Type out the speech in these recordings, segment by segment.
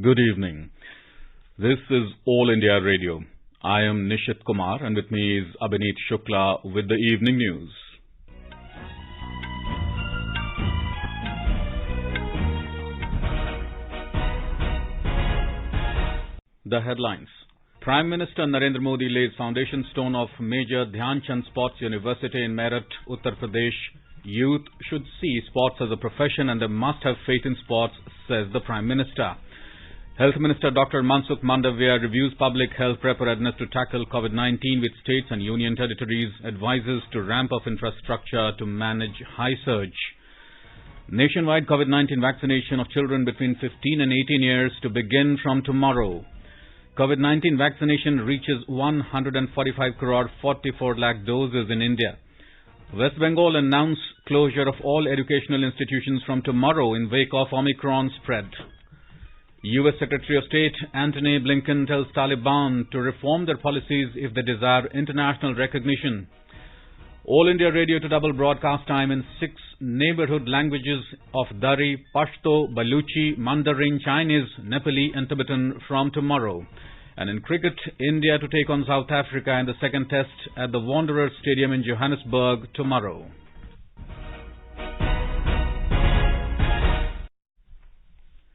Good evening. This is All India Radio. I am Nishit Kumar and with me is Abhineet Shukla with the evening news. The headlines. Prime Minister Narendra Modi lays foundation stone of Major Dhyan Chand Sports University in Meerut, Uttar Pradesh. Youth should see sports as a profession and they must have faith in sports, says the Prime Minister. Health Minister Dr. Mansukh Mandavia reviews public health preparedness to tackle COVID-19 with states and union territories, advises to ramp up infrastructure to manage high surge. Nationwide COVID-19 vaccination of children between 15 and 18 years to begin from tomorrow. COVID-19 vaccination reaches 145 crore 44 lakh doses in India. West Bengal announced closure of all educational institutions from tomorrow in wake of Omicron spread. U.S. Secretary of State Antony Blinken tells Taliban to reform their policies if they desire international recognition. All India Radio to double broadcast time in 6 neighborhood languages of Dari, Pashto, Baluchi, Mandarin, Chinese, Nepali and Tibetan from tomorrow. And in cricket, India to take on South Africa in the second test at the Wanderers Stadium in Johannesburg tomorrow.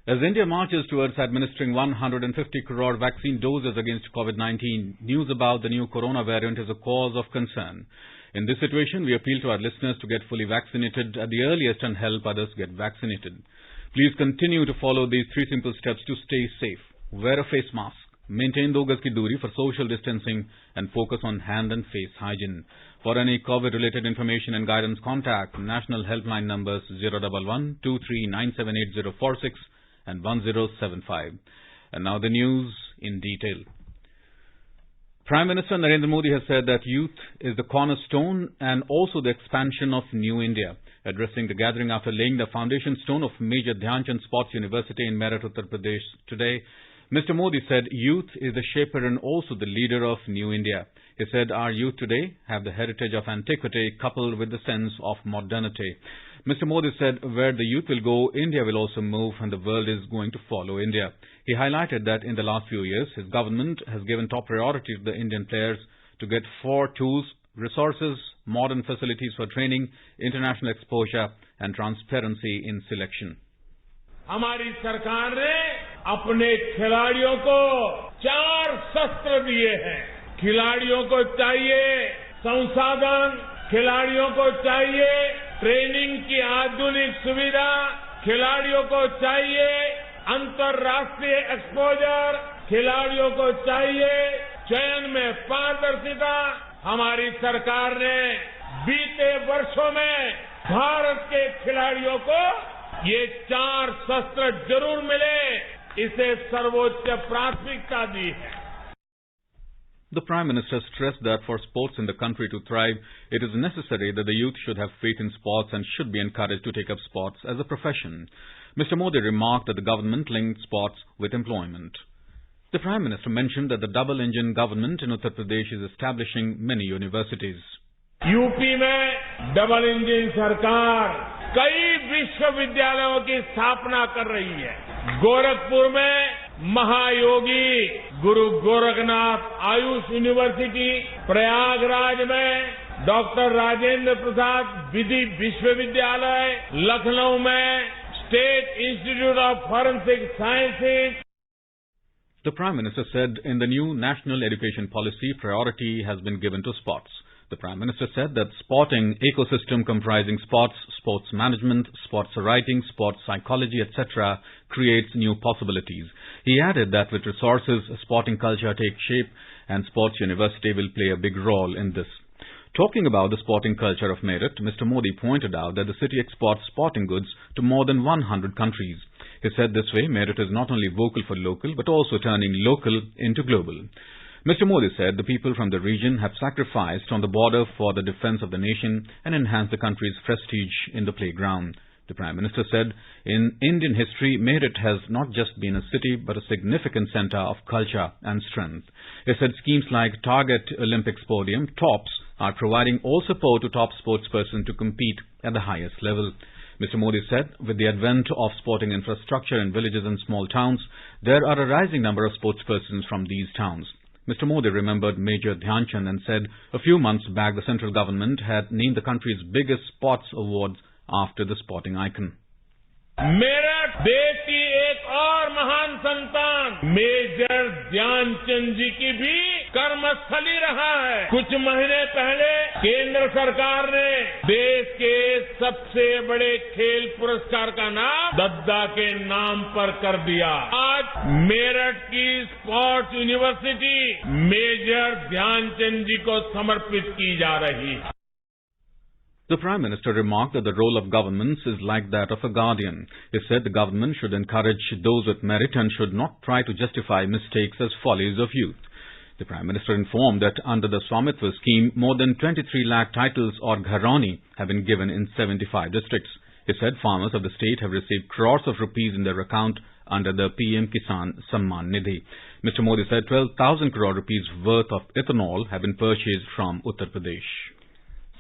As India marches towards administering 150 crore vaccine doses against COVID-19, news about the new corona variant is a cause of concern. In this situation, we appeal to our listeners to get fully vaccinated at the earliest and help others get vaccinated. Please continue to follow these 3 simple steps to stay safe. Wear a face mask, maintain 2 gaz ki duri for social distancing, and focus on hand and face hygiene. For any COVID-related information and guidance, contact national helpline numbers 011 23978046 and 1075. And now the news in detail. Prime Minister Narendra Modi has said that youth is the cornerstone and also the expansion of New India. Addressing the gathering after laying the foundation stone of Major Dhyan Chand Sports University in Meerut, Uttar Pradesh today, Mr. Modi said youth is the shaper and also the leader of New India. He said our youth today have the heritage of antiquity coupled with the sense of modernity. Mr. Modi said where the youth will go, India will also move and the world is going to follow India. He highlighted that in the last few years, his government has given top priority to the Indian players to get 4 tools, resources, modern facilities for training, international exposure and transparency in selection. हमारी सरकार ने अपने खिलाड़ियों को 4 शस्त्र दिए हैं. खिलाड़ियों को चाहिए संसाधन, खिलाड़ियों को चाहिए ट्रेनिंग की आधुनिक सुविधा, खिलाड़ियों को चाहिए अंतर्राष्ट्रीय एक्सपोजर, खिलाड़ियों को चाहिए चयन में पारदर्शिता. हमारी सरकार ने बीते वर्षों में भारत के खिलाड़ियों को ये 4 शस्त्र जरूर मिले, इसे सर्वोच्च प्राथमिकता दी है. The Prime Minister stressed that for sports in the country to thrive, it is necessary that the youth should have faith in sports and should be encouraged to take up sports as a profession. Mr. Modi remarked that the government linked sports with employment. The Prime Minister mentioned that the double-engine government in Uttar Pradesh is establishing many universities. UP में double engine सरकार कई विश्वविद्यालयों की स्थापना कर रही है. गोरखपुर में महायोगी गुरु गोरखनाथ आयुष यूनिवर्सिटी, प्रयागराज में डॉक्टर राजेंद्र प्रसाद विधि विश्वविद्यालय, लखनऊ में state institute of forensic sciences. The Prime Minister said in the new national education policy, priority has been given to sports. The Prime Minister said that sporting ecosystem comprising sports, sports management, sports writing, sports psychology, etc. creates new possibilities. He added that with resources, sporting culture takes shape and sports university will play a big role in this. Talking about the sporting culture of Meerut, Mr. Modi pointed out that the city exports sporting goods to more than 100 countries. He said this way, Meerut is not only vocal for local, but also turning local into global. Mr. Modi said the people from the region have sacrificed on the border for the defense of the nation and enhanced the country's prestige in the playground. The Prime Minister said, in Indian history, Meerut has not just been a city, but a significant center of culture and strength. He said schemes like Target Olympics Podium, TOPS, are providing all support to top sportspersons to compete at the highest level. Mr. Modi said, with the advent of sporting infrastructure in villages and small towns, there are a rising number of sportspersons from these towns. Mr. Modi remembered Major Dhyan Chand and said a few months back the central government had named the country's biggest sports awards after the sporting icon. Meerut देश की एक और महान संतान major Dhyanchand जी की भी कर्मस्थली रहा है। कुछ महीने पहले केंद्र सरकार ने देश के सबसे बड़े खेल पुरस्कार का नाम दद्दा के नाम पर कर दिया। आज मेरठ की स्पोर्ट्स यूनिवर्सिटी मेजर ध्यानचंद जी को समर्पित की जा रही है। The Prime Minister remarked that the role of governments is like that of a guardian. He said the government should encourage those with merit and should not try to justify mistakes as follies of youth. The Prime Minister informed that under the Swamitva scheme, more than 23 lakh titles or gharani have been given in 75 districts. He said farmers of the state have received crores of rupees in their account under the PM Kisan Samman Nidhi. Mr. Modi said 12,000 crore rupees worth of ethanol have been purchased from Uttar Pradesh.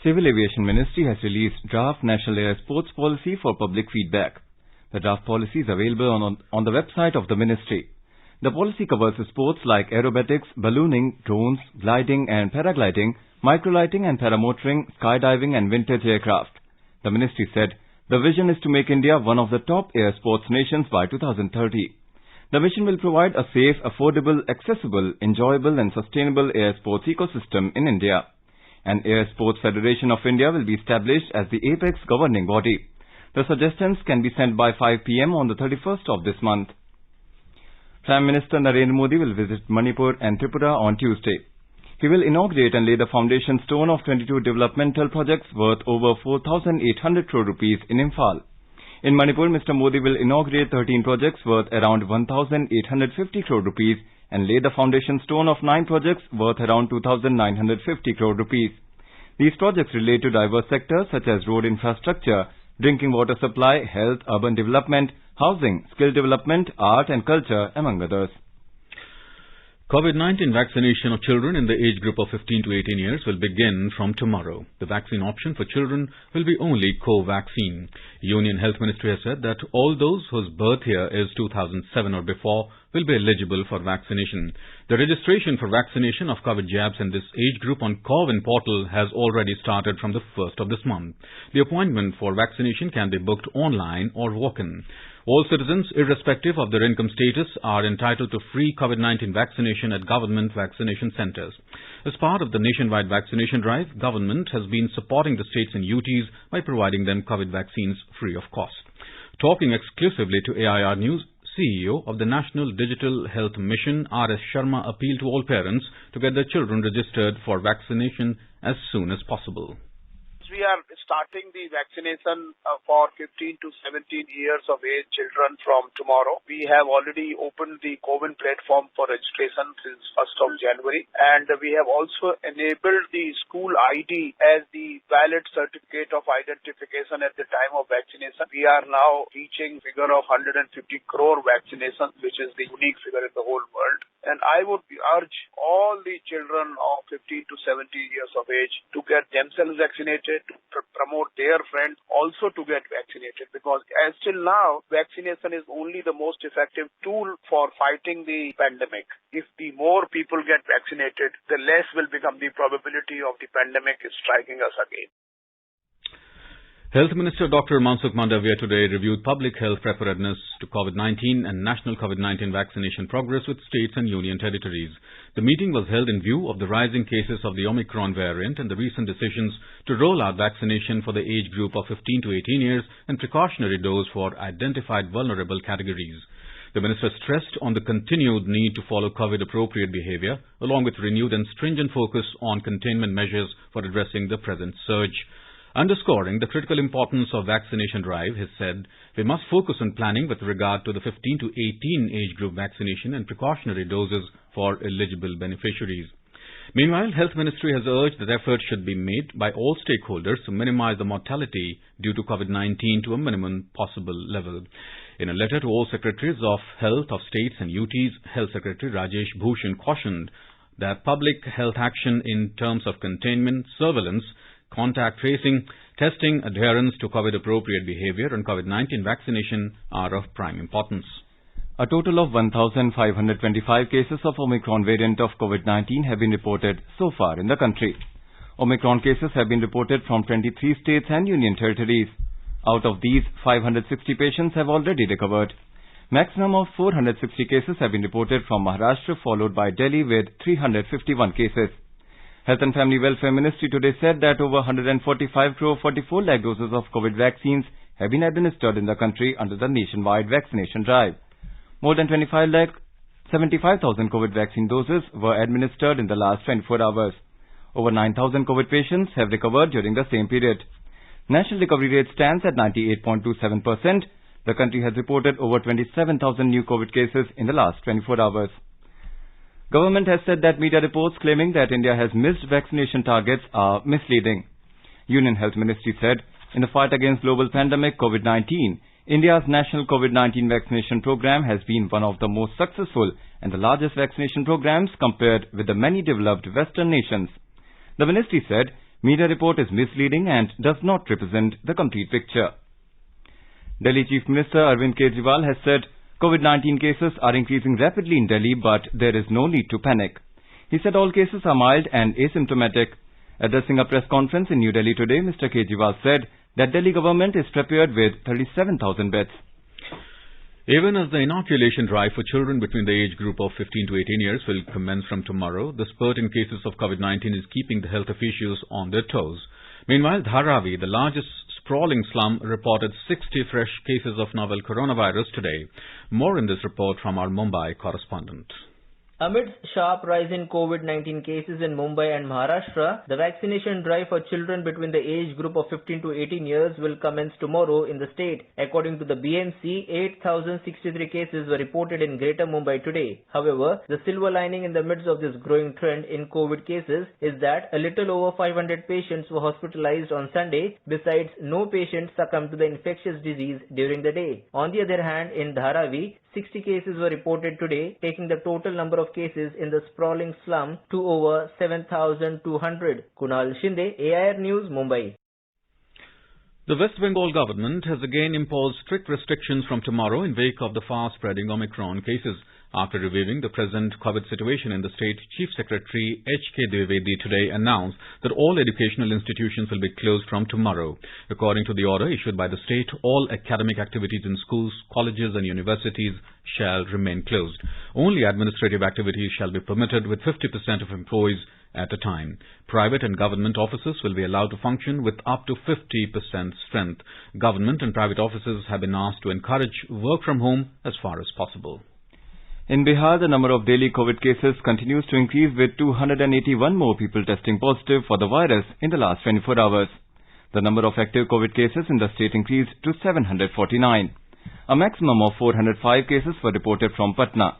Civil Aviation Ministry has released draft National Air Sports Policy for public feedback. The draft policy is available on the website of the ministry. The policy covers sports like aerobatics, ballooning, drones, gliding and paragliding, microlighting and paramotoring, skydiving and vintage aircraft. The ministry said the vision is to make India one of the top air sports nations by 2030. The mission will provide a safe, affordable, accessible, enjoyable and sustainable air sports ecosystem in India. An Air Sports Federation of India will be established as the apex governing body. The suggestions can be sent by 5 p.m. on the 31st of this month. Prime Minister Narendra Modi will visit Manipur and Tripura on Tuesday. He will inaugurate and lay the foundation stone of 22 developmental projects worth over 4,800 crore rupees in Imphal. In Manipur, Mr. Modi will inaugurate 13 projects worth around 1,850 crore rupees and lay the foundation stone of 9 projects worth around 2,950 crore rupees. These projects relate to diverse sectors such as road infrastructure, drinking water supply, health, urban development, housing, skill development, art and culture, among others. COVID-19 vaccination of children in the age group of 15 to 18 years will begin from tomorrow. The vaccine option for children will be only co-vaccine. Union Health Ministry has said that all those whose birth year is 2007 or before will be eligible for vaccination. The registration for vaccination of COVID jabs in this age group on CoWIN portal has already started from the 1st of this month. The appointment for vaccination can be booked online or walk-in. All citizens, irrespective of their income status, are entitled to free COVID-19 vaccination at government vaccination centres. As part of the nationwide vaccination drive, government has been supporting the states and UTs by providing them COVID vaccines free of cost. Talking exclusively to AIR News, CEO of the National Digital Health Mission, R.S. Sharma, appealed to all parents to get their children registered for vaccination as soon as possible. We are starting the vaccination for 15 to 17 years of age children from tomorrow. We have already opened the CoWIN platform for registration since 1st of January, and we have also enabled the school ID as the valid certificate of identification at the time of vaccination. We are now reaching figure of 150 crore vaccinations, which is the unique figure in the whole world. And I would urge all the children of 15 to 17 years of age to get themselves vaccinated, to promote their friends also to get vaccinated, because as till now, vaccination is only the most effective tool for fighting the pandemic. If the more people get vaccinated, the less will become the probability of the pandemic striking us again. Health Minister Dr. Mansukh Mandavia today reviewed public health preparedness to COVID-19 and national COVID-19 vaccination progress with states and union territories. The meeting was held in view of the rising cases of the Omicron variant and the recent decisions to roll out vaccination for the age group of 15 to 18 years and precautionary dose for identified vulnerable categories. The minister stressed on the continued need to follow COVID-appropriate behavior, along with renewed and stringent focus on containment measures for addressing the present surge. Underscoring the critical importance of vaccination drive, he said, we must focus on planning with regard to the 15 to 18 age group vaccination and precautionary doses for eligible beneficiaries. Meanwhile, Health Ministry has urged that efforts should be made by all stakeholders to minimize the mortality due to COVID-19 to a minimum possible level. In a letter to all secretaries of health of states and UTs, Health Secretary Rajesh Bhushan cautioned that public health action in terms of containment, surveillance, contact tracing, Testing, adherence to COVID-appropriate behavior and COVID-19 vaccination are of prime importance. A total of 1,525 cases of Omicron variant of COVID-19 have been reported so far in the country. Omicron cases have been reported from 23 states and union territories. Out of these, 560 patients have already recovered. Maximum of 460 cases have been reported from Maharashtra, followed by Delhi with 351 cases. Health and Family Welfare Ministry today said that over 145 crore 44 lakh doses of COVID vaccines have been administered in the country under the nationwide vaccination drive. More than 75,000 COVID vaccine doses were administered in the last 24 hours. Over 9,000 COVID patients have recovered during the same period. National recovery rate stands at 98.27%. The country has reported over 27,000 new COVID cases in the last 24 hours. Government has said that media reports claiming that India has missed vaccination targets are misleading. Union Health Ministry said, in the fight against global pandemic COVID-19, India's national COVID-19 vaccination program has been one of the most successful and the largest vaccination programs compared with the many developed Western nations. The ministry said, media report is misleading and does not represent the complete picture. Delhi Chief Minister Arvind Kejriwal has said, COVID-19 cases are increasing rapidly in Delhi, but there is no need to panic. He said all cases are mild and asymptomatic. Addressing a press conference in New Delhi today, Mr. Kejriwal said that Delhi government is prepared with 37,000 beds. Even as the inoculation drive for children between the age group of 15 to 18 years will commence from tomorrow, the spurt in cases of COVID-19 is keeping the health officials on their toes. Meanwhile, Dharavi, the largest sprawling slum, reported 60 fresh cases of novel coronavirus today. More in this report from our Mumbai correspondent. Amidst sharp rise in COVID-19 cases in Mumbai and Maharashtra, the vaccination drive for children between the age group of 15 to 18 years will commence tomorrow in the state. According to the BMC, 8,063 cases were reported in Greater Mumbai today. However, the silver lining in the midst of this growing trend in COVID cases is that a little over 500 patients were hospitalized on Sunday. Besides, no patients succumbed to the infectious disease during the day. On the other hand, in Dharavi, 60 cases were reported today, taking the total number of cases in the sprawling slum to over 7,200. Kunal Shinde, AIR News, Mumbai. The West Bengal government has again imposed strict restrictions from tomorrow in wake of the fast-spreading Omicron cases. After reviewing the present COVID situation in the state, Chief Secretary H.K. Dwivedi today announced that all educational institutions will be closed from tomorrow. According to the order issued by the state, all academic activities in schools, colleges and universities shall remain closed. Only administrative activities shall be permitted with 50% of employees at a time. Private and government offices will be allowed to function with up to 50% strength. Government and private offices have been asked to encourage work from home as far as possible. In Bihar, the number of daily COVID cases continues to increase with 281 more people testing positive for the virus in the last 24 hours. The number of active COVID cases in the state increased to 749. A maximum of 405 cases were reported from Patna.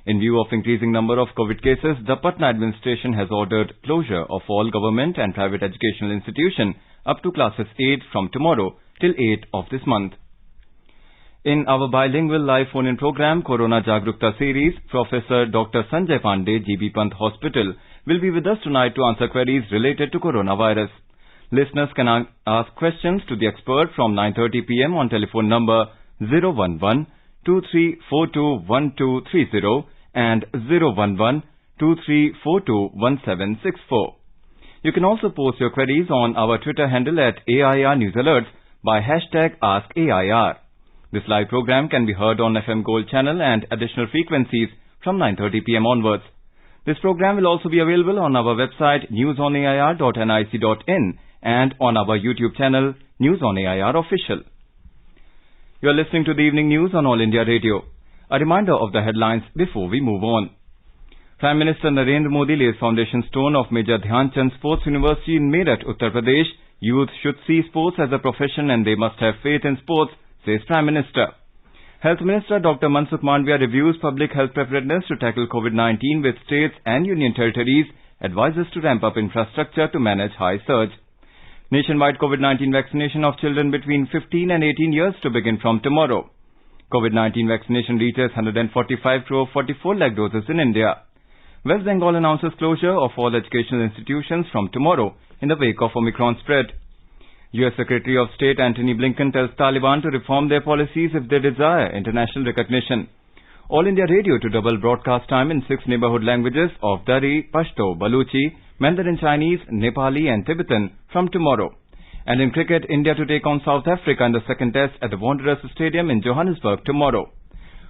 In view of increasing number of COVID cases, the Patna administration has ordered closure of all government and private educational institutions up to classes 8 from tomorrow till 8 of this month. In our bilingual live phone-in program, Corona Jagrukta series, Professor Dr. Sanjay Pandey, GB Pant Hospital, will be with us tonight to answer queries related to coronavirus. Listeners can ask questions to the expert from 9:30 p.m. on telephone number 011-2342-1230 and 011-2342-1764. You can also post your queries on our Twitter handle at AIR News Alerts by hashtag AskAIR. This live program can be heard on FM Gold channel and additional frequencies from 9:30 p.m. onwards. This program will also be available on our website newsonair.nic.in and on our YouTube channel News on AIR Official. You are listening to the evening news on All India Radio. A reminder of the headlines before we move on. Prime Minister Narendra Modi lays foundation stone of Major Dhyan Chand Sports University in Meerut, Uttar Pradesh. Youth should see sports as a profession and they must have faith in sports, says Prime Minister. Health Minister Dr. Mansukh Mandviya reviews public health preparedness to tackle COVID-19 with states and union territories, advises to ramp up infrastructure to manage high surge. Nationwide COVID-19 vaccination of children between 15 and 18 years to begin from tomorrow. COVID-19 vaccination reaches 145 crore 44 lakh doses in India. West Bengal announces closure of all educational institutions from tomorrow in the wake of Omicron spread. U.S. Secretary of State Antony Blinken tells Taliban to reform their policies if they desire international recognition. All India Radio to double broadcast time in 6 neighborhood languages of Dari, Pashto, Baluchi, Mandarin Chinese, Nepali and Tibetan from tomorrow. And in cricket, India to take on South Africa in the second test at the Wanderers Stadium in Johannesburg tomorrow.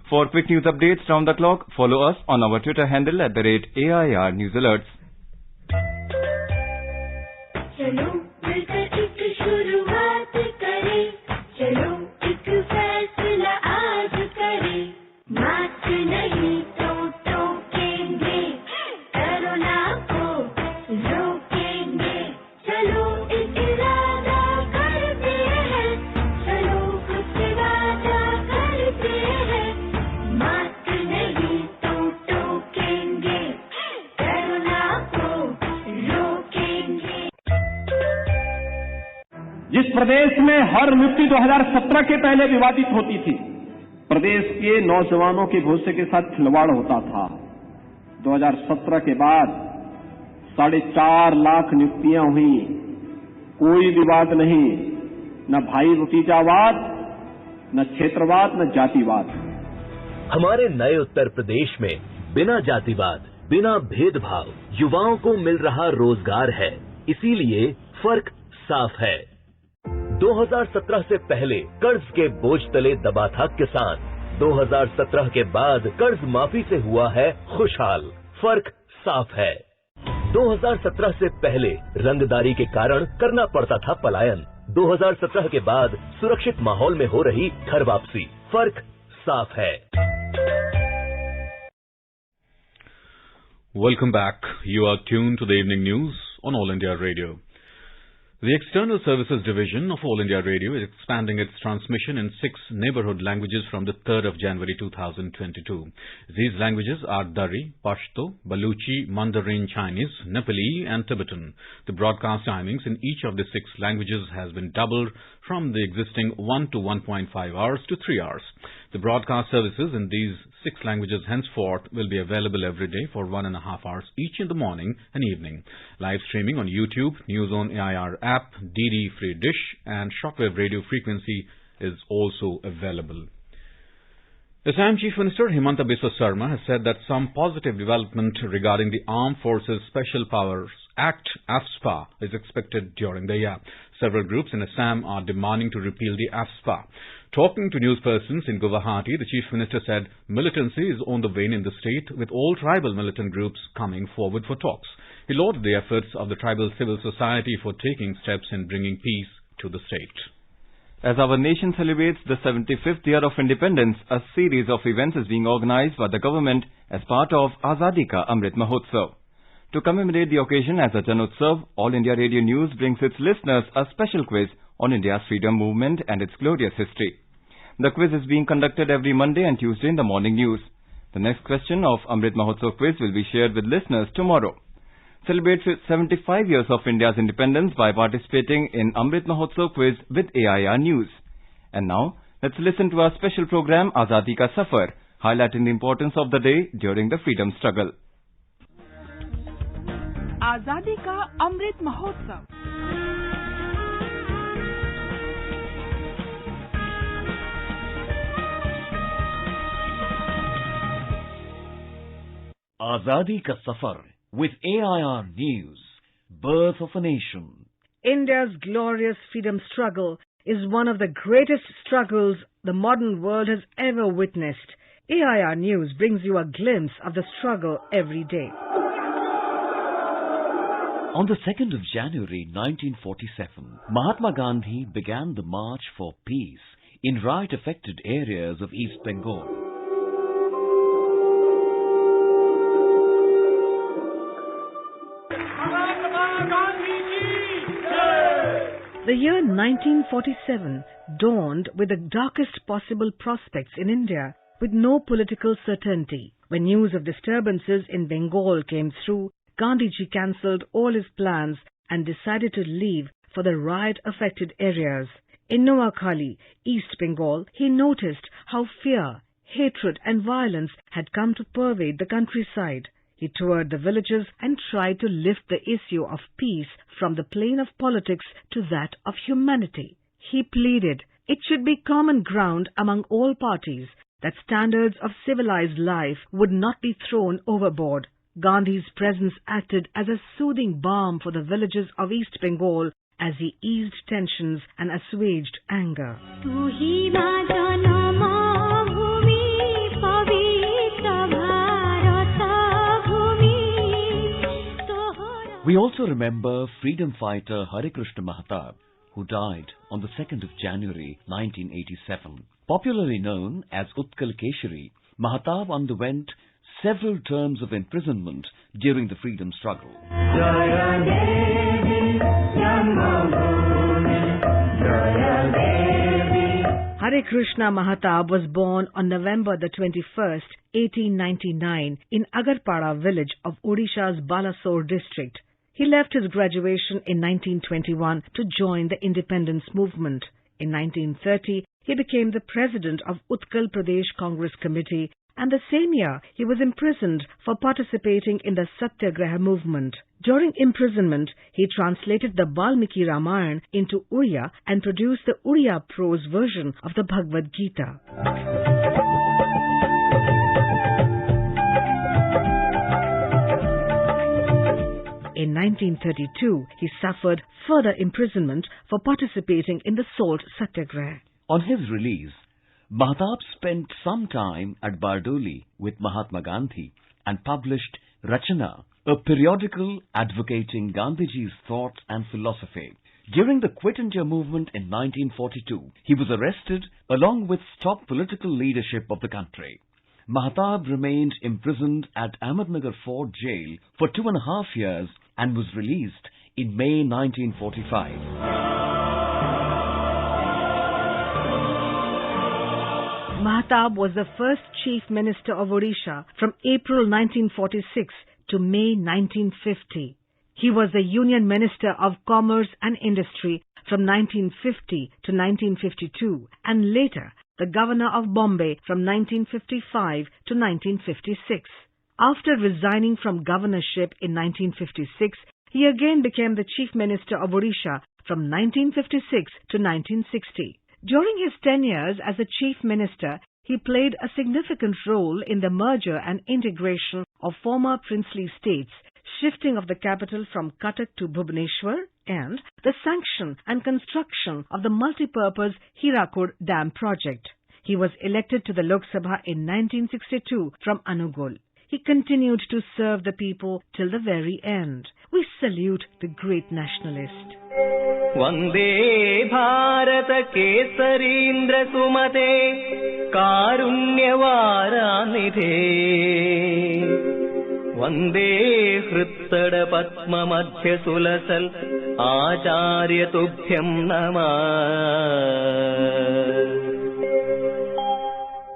For quick news updates round the clock, follow us on our Twitter handle @AIR News Alerts. चलो मिलकर एक शुरुआत करें, चलो एक फैसला आज करें, मास्क नहीं तो टोकेंगे, कोरोना को रोकेंगे, चलो एक इरादा करते हैं, चलो कुछ वादा करते हैं, मास्क नहीं तो टोकेंगे, कोरोना को रोकेंगे। जिस प्रदेश में हर नियुक्ति 2017 के पहले विवादित होती थी, प्रदेश के नौजवानों के भविष्य के साथ खिलवाड़ होता था, 2017 के बाद 4.5 लाख नियुक्तियां हुई, कोई विवाद नहीं, न भाई भतीजावाद, न क्षेत्रवाद, न जातिवाद। हमारे नए उत्तर प्रदेश में बिना जातिवाद, बिना भेदभाव युवाओं को मिल रहा रोजगार है, इसीलिए फर्क साफ है। 2017 से पहले कर्ज के बोझ तले दबा था किसान, 2017 के बाद कर्ज माफी से हुआ है खुशहाल, फर्क साफ है। 2017 से पहले रंगदारी के कारण करना पड़ता था पलायन, 2017 के बाद सुरक्षित माहौल में हो रही घर वापसी, फर्क साफ है। Welcome back. You are tuned to the evening news on All India Radio. The External Services Division of All India Radio is expanding its transmission in 6 neighborhood languages from the 3rd of January 2022. These languages are Dari, Pashto, Baluchi, Mandarin Chinese, Nepali and Tibetan. The broadcast timings in each of the 6 languages has been doubled from the existing 1 to 1.5 hours to 3 hours. The broadcast services in these 6 languages henceforth will be available every day for 1.5 hours each in the morning and evening. Live streaming on YouTube, News on AIR app, DD Free Dish and shortwave radio frequency is also available. Assam Chief Minister Himanta Biswa Sarma has said that some positive development regarding the Armed Forces Special Powers Act (AFSPA) is expected during the year. Several groups in Assam are demanding to repeal the AFSPA. Talking to newspersons in Guwahati, the Chief Minister said militancy is on the wane in the state, with all tribal militant groups coming forward for talks. He lauded the efforts of the tribal civil society for taking steps in bringing peace to the state. As our nation celebrates the 75th year of independence, a series of events is being organized by the government as part of Azadi Ka Amrit Mahotsav. To commemorate the occasion as a Janotsav, All India Radio News brings its listeners a special quiz on India's freedom movement and its glorious history. The quiz is being conducted every Monday and Tuesday in the morning news. The next question of Amrit Mahotsav quiz will be shared with listeners tomorrow. Celebrate 75 years of India's independence by participating in Amrit Mahotsav quiz with AIR News. And now, let's listen to our special program Azadi Ka Safar, highlighting the importance of the day during the freedom struggle. आजादी का Amrit Mahotsav. Azadi Ka Safar with AIR News, Birth of a Nation. India's glorious freedom struggle is one of the greatest struggles the modern world has ever witnessed. AIR News brings you a glimpse of the struggle every day. On the 2nd of January 1947, Mahatma Gandhi began the March for Peace in riot-affected areas of East Bengal. The year 1947 dawned with the darkest possible prospects in India, with no political certainty. When news of disturbances in Bengal came through, Gandhiji cancelled all his plans and decided to leave for the riot-affected areas. In Noakhali, East Bengal, he noticed how fear, hatred and violence had come to pervade the countryside. He toured the villages and tried to lift the issue of peace from the plane of politics to that of humanity. He pleaded it should be common ground among all parties that standards of civilized life would not be thrown overboard. Gandhi's presence acted as a soothing balm for the villages of East Bengal as he eased tensions and assuaged anger. We also remember freedom fighter Krishna Mahatab, who died on the 2nd of January 1987. Popularly known as Utkal Keshari, Mahatab underwent several terms of imprisonment during the freedom struggle. Hare Krishna Mahatab was born on November the 21st, 1899 in Agarpada village of Odisha's Balasore district. He left his graduation in 1921 to join the independence movement. In 1930, he became the president of Utkal Pradesh Congress Committee, and the same year he was imprisoned for participating in the Satyagraha movement. During imprisonment, he translated the Valmiki Ramayana into Uriya and produced the Uriya prose version of the Bhagavad Gita. In 1932, he suffered further imprisonment for participating in the Salt Satyagraha. On his release, Mahatab spent some time at Bardoli with Mahatma Gandhi and published Rachana, a periodical advocating Gandhiji's thoughts and philosophy. During the Quit India movement in 1942, he was arrested along with top political leadership of the country. Mahatab remained imprisoned at Ahmednagar Fort Jail for 2.5 years and was released in May 1945. Mahatab was the first Chief Minister of Odisha from April 1946 to May 1950. He was the Union Minister of Commerce and Industry from 1950 to 1952 and later the Governor of Bombay from 1955 to 1956. After resigning from governorship in 1956, he again became the Chief Minister of Odisha from 1956 to 1960. During his 10 years as the Chief Minister, he played a significant role in the merger and integration of former princely states, shifting of the capital from Cuttack to Bhubaneswar, and the sanction and construction of the multi-purpose Hirakud Dam project. He was elected to the Lok Sabha in 1962 from Anugul. He continued to serve the people till the very end. We salute the great nationalist. Vande Bharat Kesarindra Sumate Karunyavara Nidhe Vande Hrittada Padma Madhya Sulasal Acharya Tubhyam Namah.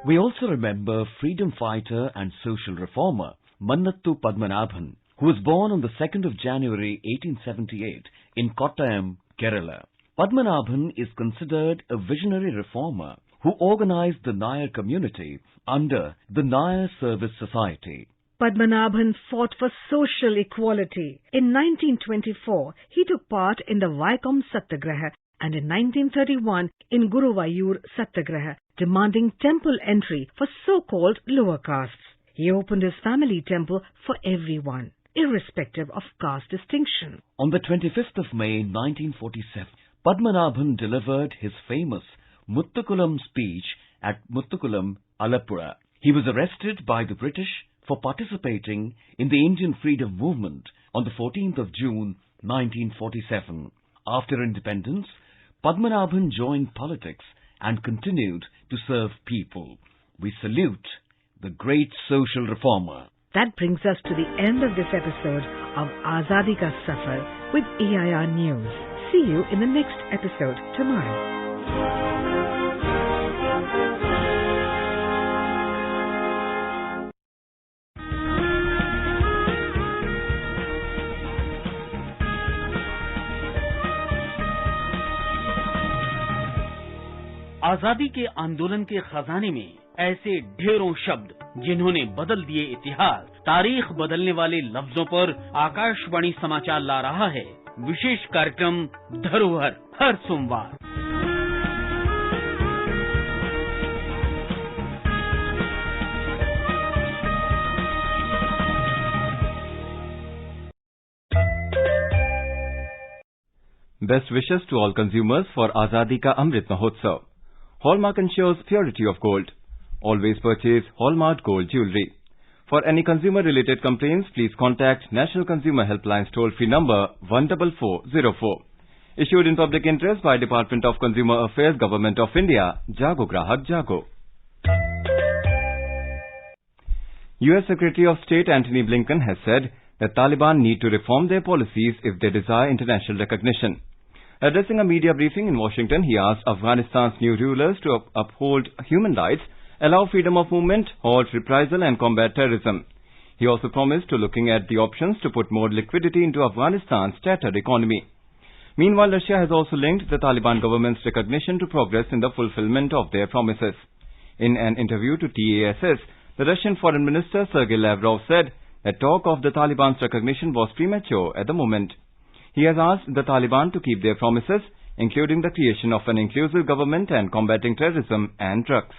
We also remember freedom fighter and social reformer Mannathu Padmanabhan, who was born on the 2nd of January 1878 in Kottayam, Kerala. Padmanabhan is considered a visionary reformer who organized the Nair community under the Nair Service Society. Padmanabhan fought for social equality. In 1924, he took part in the Vaikom Satyagraha and in 1931 in Guruvayur Satyagraha, demanding temple entry for so-called lower castes. He opened his family temple for everyone, irrespective of caste distinction. On the 25th of May 1947, Padmanabhan delivered his famous Muthukulam speech at Muthukulam, Alappuzha. He was arrested by the British for participating in the Indian freedom movement on the 14th of June 1947. After independence, Padmanabhan joined politics and continued to serve people. We salute the great social reformer. That brings us to the end of this episode of Azadi Ka Safar with AIR News. See you in the next episode tomorrow. आजादी के आंदोलन के खजाने में ऐसे ढेरों शब्द जिन्होंने बदल दिए इतिहास, तारीख बदलने वाले लफ्जों पर आकाशवाणी समाचार ला रहा है विशेष कार्यक्रम धरोहर हर सोमवार। Best wishes to all consumers for Azadi Ka Amrit Mahotsav. Hallmark ensures purity of gold. Always purchase Hallmark Gold Jewelry. For any consumer-related complaints, please contact National Consumer Helpline's toll-free number 14404. Issued in public interest by Department of Consumer Affairs, Government of India. Jago Grahak Jago. U.S. Secretary of State Antony Blinken has said that Taliban need to reform their policies if they desire international recognition. Addressing a media briefing in Washington, he asked Afghanistan's new rulers to uphold human rights, allow freedom of movement, halt reprisal and combat terrorism. He also promised to looking at the options to put more liquidity into Afghanistan's tattered economy. Meanwhile, Russia has also linked the Taliban government's recognition to progress in the fulfillment of their promises. In an interview to TASS, the Russian Foreign Minister Sergei Lavrov said that talk of the Taliban's recognition was premature at the moment. He has asked the Taliban to keep their promises, including the creation of an inclusive government and combating terrorism and drugs.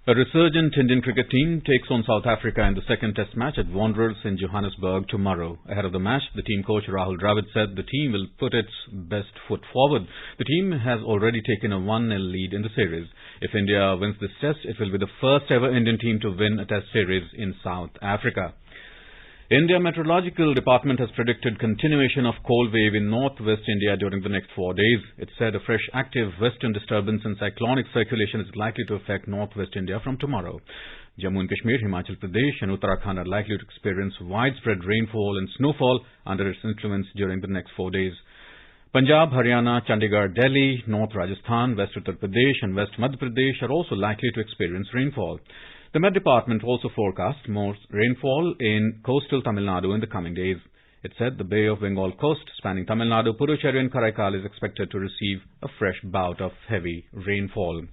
A resurgent Indian cricket team takes on South Africa in the second test match at Wanderers in Johannesburg tomorrow. Ahead of the match, the team coach Rahul Dravid said the team will put its best foot forward. The team has already taken a 1-0 lead in the series. If India wins this test, it will be the first ever Indian team to win a test series in South Africa. India Meteorological Department has predicted continuation of cold wave in northwest India during the next 4 days. It said a fresh active western disturbance and cyclonic circulation is likely to affect northwest India from tomorrow. Jammu and Kashmir, Himachal Pradesh and Uttarakhand are likely to experience widespread rainfall and snowfall under its influence during the next 4 days. Punjab, Haryana, Chandigarh, Delhi, North Rajasthan, West Uttar Pradesh and West Madhya Pradesh are also likely to experience rainfall. The Met Department also forecast more rainfall in coastal Tamil Nadu in the coming days. It said the Bay of Bengal coast spanning Tamil Nadu, Puducherry and Karaikal is expected to receive a fresh bout of heavy rainfall.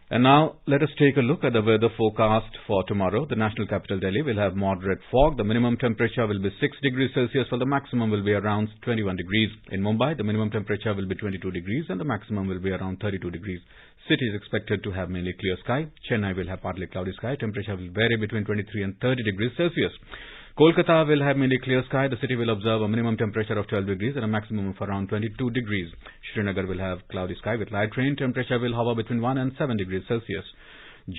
And now let us take a look at the weather forecast for tomorrow. The national capital Delhi will have moderate fog. The minimum temperature will be 6 degrees Celsius while the maximum will be around 21 degrees. In Mumbai, the minimum temperature will be 22 degrees and the maximum will be around 32 degrees. City is expected to have mainly clear sky. Chennai will have partly cloudy sky. Temperature will vary between 23 and 30 degrees Celsius. Kolkata will have mainly clear sky. The city will observe a minimum temperature of 12 degrees and a maximum of around 22 degrees. Srinagar will have cloudy sky with light rain. Temperature will hover between 1 and 7 degrees Celsius.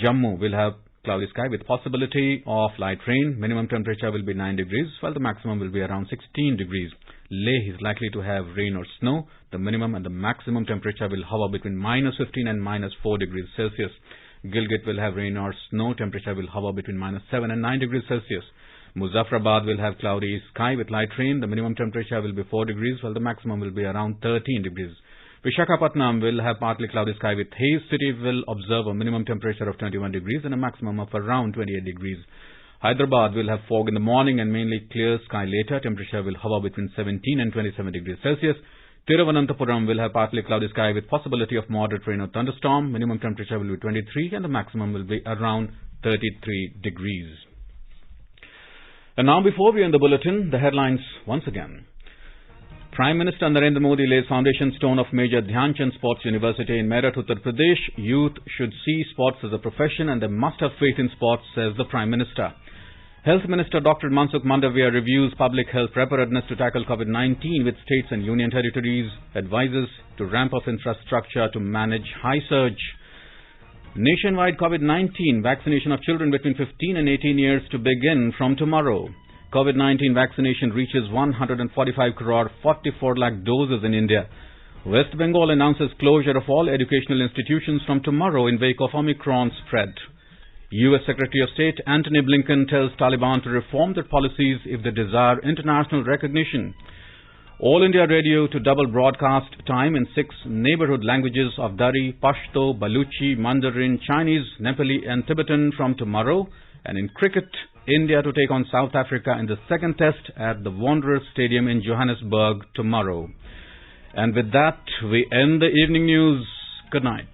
Jammu will have cloudy sky with possibility of light rain. Minimum temperature will be 9 degrees while the maximum will be around 16 degrees. Leh is likely to have rain or snow. The minimum and the maximum temperature will hover between minus 15 and minus 4 degrees Celsius. Gilgit will have rain or snow. Temperature will hover between minus 7 and 9 degrees Celsius. Muzaffarabad will have cloudy sky with light rain. The minimum temperature will be 4 degrees while the maximum will be around 13 degrees. Visakhapatnam will have partly cloudy sky with haze. City will observe a minimum temperature of 21 degrees and a maximum of around 28 degrees. Hyderabad will have fog in the morning and mainly clear sky later. Temperature will hover between 17 and 27 degrees Celsius. Thiruvananthapuram will have partly cloudy sky with possibility of moderate rain or thunderstorm. Minimum temperature will be 23 and the maximum will be around 33 degrees. And now before we end the bulletin, the headlines once again. Prime Minister Narendra Modi lays foundation stone of Major Dhyan Chand Sports University in Meerut, Uttar Pradesh. Youth should see sports as a profession and they must have faith in sports, says the Prime Minister. Health Minister Dr. Mansukh Mandavia reviews public health preparedness to tackle COVID-19 with states and union territories, advises to ramp up infrastructure to manage high surge. Nationwide COVID-19 vaccination of children between 15 and 18 years to begin from tomorrow. COVID-19 vaccination reaches 145 crore 44 lakh doses in India. West Bengal announces closure of all educational institutions from tomorrow in wake of Omicron spread. U.S. Secretary of State Antony Blinken tells Taliban to reform their policies if they desire international recognition. All India Radio to double broadcast time in 6 neighborhood languages of Dari, Pashto, Baluchi, Mandarin, Chinese, Nepali and Tibetan from tomorrow. And in cricket, India to take on South Africa in the second test at the Wanderers Stadium in Johannesburg tomorrow. And with that, we end the evening news. Good night.